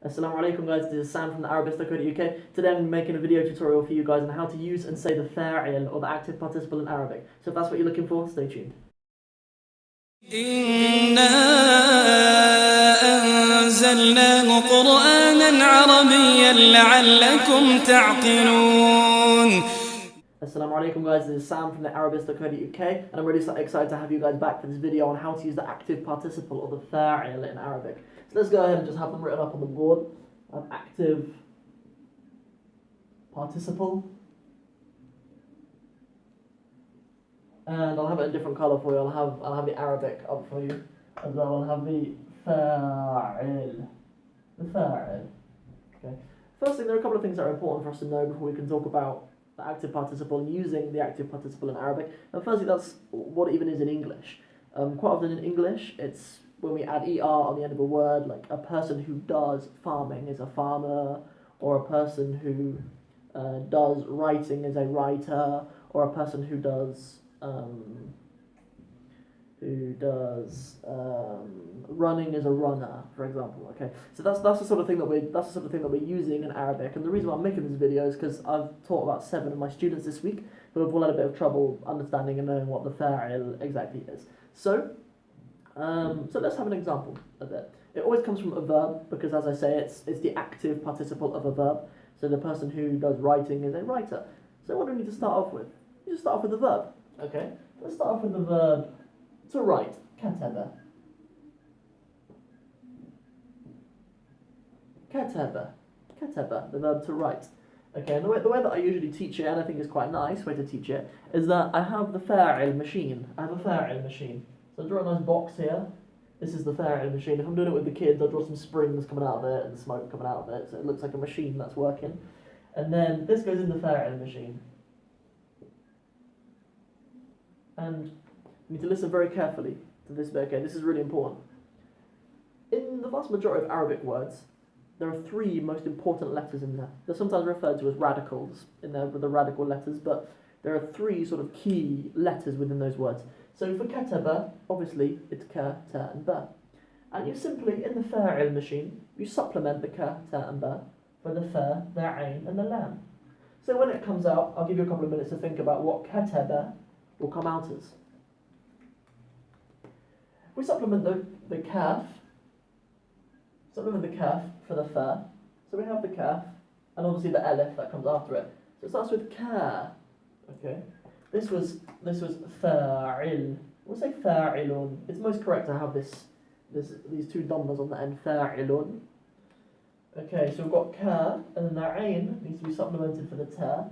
Assalamu alaikum guys, this is Sam from the Arabist.co.uk. Today I'm making a video tutorial for you guys on how to use and say the fa'il or the active participle in Arabic. So if that's what you're looking for, stay tuned. إنا أنزلناه قرآنا عربيا لعلكم تعقلون. Assalamu alaikum guys, this is Sam from the Arabist.co.uk and I'm really excited to have you guys back for this video on how to use the active participle or the fa'il in Arabic. So let's go ahead and just have them written up on the board. Active participle. And I'll have it in a different colour for you. I'll have the Arabic up for you as well. I'll have the fa'il. The fa'il. Okay. First thing, there are a couple of things that are important for us to know before we can talk about the active participle and using the active participle in Arabic. And firstly, that's what it even is in English. Quite often in English, it's when we add er on the end of a word, like a person who does farming is a farmer, or a person who does writing is a writer, or a person who does running is a runner, for example. Okay, so that's the sort of thing that we're using in Arabic. And the reason why I'm making this video is because I've taught about 7 of my students this week who have all had a bit of trouble understanding and knowing what the fa'il exactly is. So let's have an example of it. It always comes from a verb because, as I say, it's the active participle of a verb. So the person who does writing is a writer. So what do we need to start off with? We just start off with the verb. Okay, let's start off with the verb to write. Kataba. Kataba. Kataba, the verb to write. Okay, and the way that I usually teach it, and I think is quite a nice way to teach it, is that I have the fa'il machine. I have a fa'il machine. So I draw a nice box here. This is the fa'il machine. If I'm doing it with the kids, I'll draw some springs coming out of it and smoke coming out of it, so it looks like a machine that's working. And then this goes in the fa'il machine. And you need to listen very carefully to this bit, okay? This is really important. In the vast majority of Arabic words, there are 3 most important letters in there. They're sometimes referred to as radicals in there with the radical letters, but there are 3 sort of key letters within those words. So for kataba, obviously, it's ka, ta, and ba. And you simply, in the fa'il machine, you supplement the ka, ta, and ba for the fa, the ain, and the lam. So when it comes out, I'll give you a couple of minutes to think about what kataba will come out as. We supplement the kaf, for the fa. So we have the kaf, and obviously the alif that comes after it. So it starts with ka. Okay. This was fa'il. We'll say fa'ilun. It's most correct to have these 2 numbers on the end. Fa'ilun. Okay, so we've got ka, and then the ain needs to be supplemented for the ta.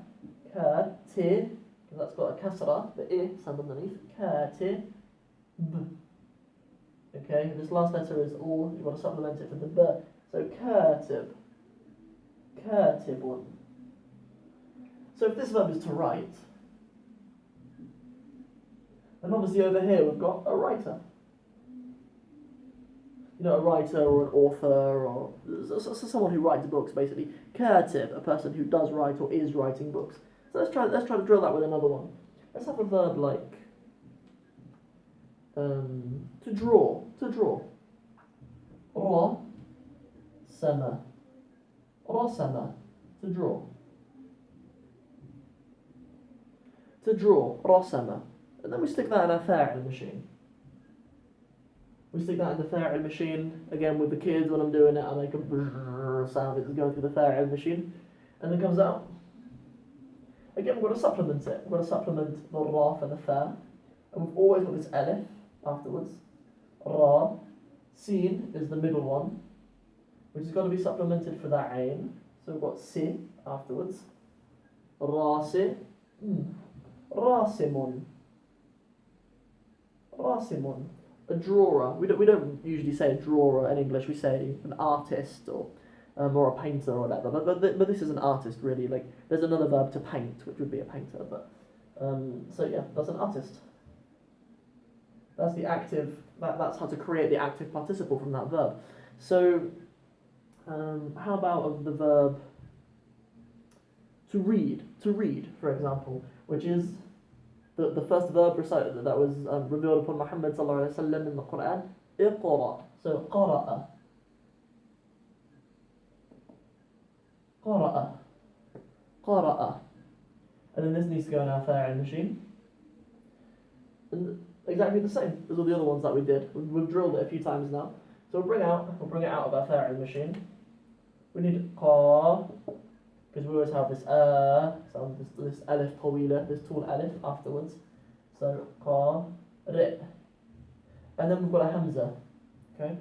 Ka, ti, because that's got a kasra, the I sound underneath. Ka, ti, b. Okay, this last letter is all, you've got to supplement it for the b. So katib, katibun. So if this verb is to write, then obviously over here we've got a writer. You know, a writer or an author or someone who writes books, basically. Katib, a person who does write or is writing books. So let's try to drill that with another one. Let's have a verb like to draw. Ra sama. Rasama, to draw. To draw, rasama. And then we stick that in our fa'il machine. We stick that in the fa'il machine, again with the kids when I'm doing it, I make a brrrr sound that's going through the fa'il machine, and then comes out. Again, we've got to supplement it. We've got to supplement the ra for the fa, and we've always got this alif afterwards. Ra, sin is the middle one, which has got to be supplemented for that ain. So we've got si afterwards. Rasi, rasimun. Rasimun, a drawer. We don't usually say a drawer in English. We say an artist or a painter or whatever. But this is an artist really. Like there's another verb to paint, which would be a painter. But so yeah, that's an artist. That's the active. That's how to create the active participle from that verb. So how about the verb to read? To read, for example, which is the first verb recited that was revealed upon Muhammad sallallahu alaihi wasallam in the Quran. Iqra. So qara'a. قرأ. قرأ. And then this needs to go in our fa'il machine. And exactly the same as all the other ones that we did. We've drilled it a few times now. So we'll bring it out of our fa'il machine. We need qa, because we always have this sound, this alif tawila, this tall alif afterwards. So qa, ri. And then we've got a hamza. Okay.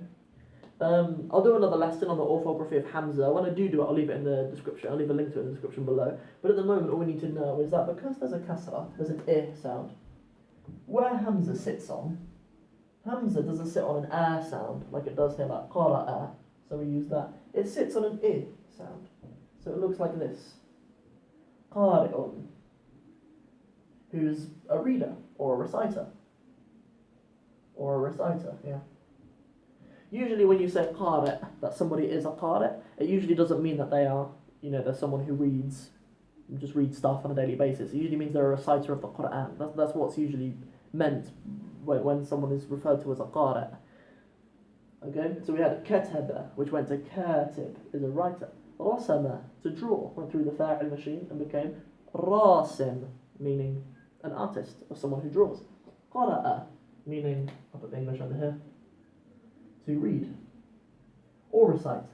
I'll do another lesson on the orthography of hamza. When I do it, I'll leave it in the description. I'll leave a link to it in the description below. But at the moment, all we need to know is that because there's a kasra, there's an I sound. Where hamza sits on, hamza doesn't sit on an a sound like it does here, like qara'a. So we use that. It sits on an I sound. So it looks like this. Qari'un, who's a reader or a reciter. Or a reciter, yeah. Usually when you say qari', that somebody is a qari', it usually doesn't mean that they are, they're someone who just reads stuff on a daily basis. It usually means they're a reciter of the Quran. That's what's usually meant when someone is referred to as a qari'. Okay, so we had kataba, which went to katib, is a writer. Rasama, to draw, went through the fa'il machine and became rasim, meaning an artist or someone who draws. Qara'a, meaning, I'll put the English under here, to read or recite.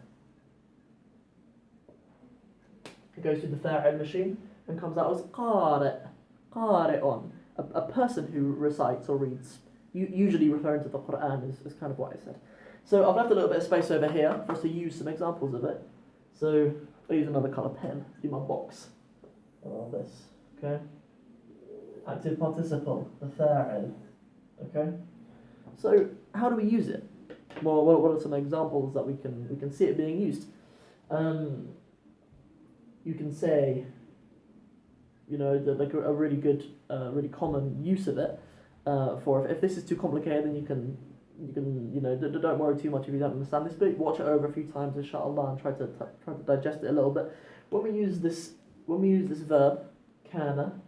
It goes through the fa'il machine and comes out as qari', qari'un, a person who recites or reads, usually referring to the Quran is kind of what I said. So I've left a little bit of space over here for us to use some examples of it. So I'll use another colour pen to do my box around this. Okay. Active participle, the fa'il. Okay. So how do we use it? Well, what are some examples that we can see it being used? You can say, like a really good, really common use of it. For if this is too complicated, then you can don't worry too much if you don't understand this bit. Watch it over a few times, inshallah, and try to digest it a little bit. When we use this verb, kana,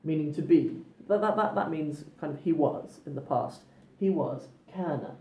meaning to be. That means kind of he was in the past. He was, kana.